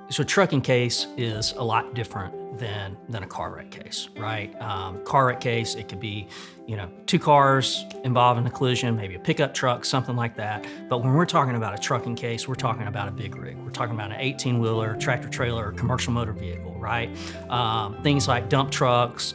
So a trucking case is a lot different than a car wreck case, right? Car wreck case, it could be, two cars involved in a collision, maybe a pickup truck, something like that. But when we're talking about a trucking case, we're talking about a big rig. We're talking about an 18-wheeler, tractor trailer, or commercial motor vehicle, right? Things like dump trucks,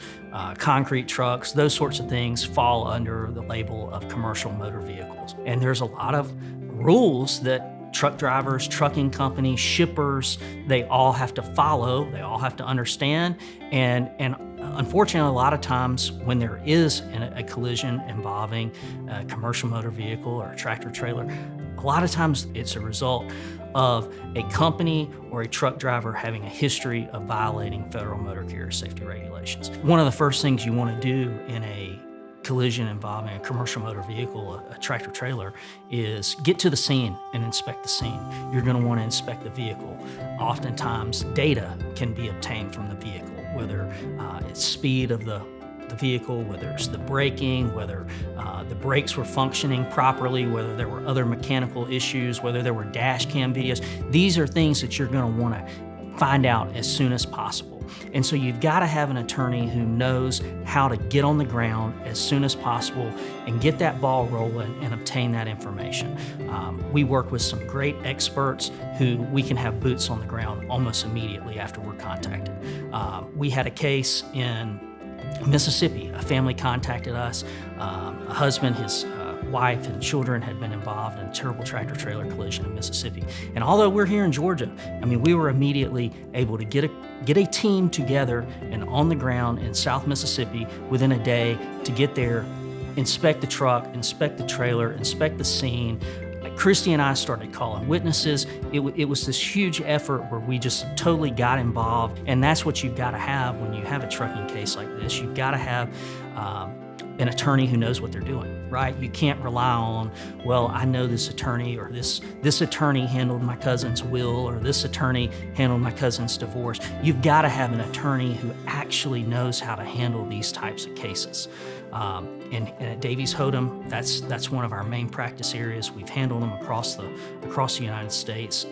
concrete trucks, those sorts of things fall under the label of commercial motor vehicles. And there's a lot of rules that truck drivers, trucking companies, shippers, they all have to follow, they all have to understand. And unfortunately, a lot of times when there is a collision involving a commercial motor vehicle or a tractor trailer, a lot of times it's a result of a company or a truck driver having a history of violating federal motor carrier safety regulations. One of the first things you want to do in a collision involving a commercial motor vehicle, a tractor trailer, is get to the scene and inspect the scene. You're going to want to inspect the vehicle. Oftentimes, data can be obtained from the vehicle, whether it's speed of the vehicle, whether it's the braking, whether the brakes were functioning properly, whether there were other mechanical issues, whether there were dash cam videos. These are things that you're going to want to find out as soon as possible. And so you've got to have an attorney who knows how to get on the ground as soon as possible and get that ball rolling and obtain that information. We work with some great experts who we can have boots on the ground almost immediately after we're contacted. We had a case in Mississippi. A family contacted us. A husband, his wife and children had been involved in a terrible tractor trailer collision in Mississippi. And although we're here in Georgia, we were immediately able to get a team together and on the ground in South Mississippi within a day to get there, inspect the truck, inspect the trailer, inspect the scene. Christy and I started calling witnesses. It was this huge effort where we just totally got involved. And that's what you've got to have when you have a trucking case like this. You've got to have an attorney who knows what they're doing, right? You can't rely on, well, I know this attorney, or this attorney handled my cousin's will, or this attorney handled my cousin's divorce. You've got to have an attorney who actually knows how to handle these types of cases. And at Davies Hodem, that's one of our main practice areas. We've handled them across the United States.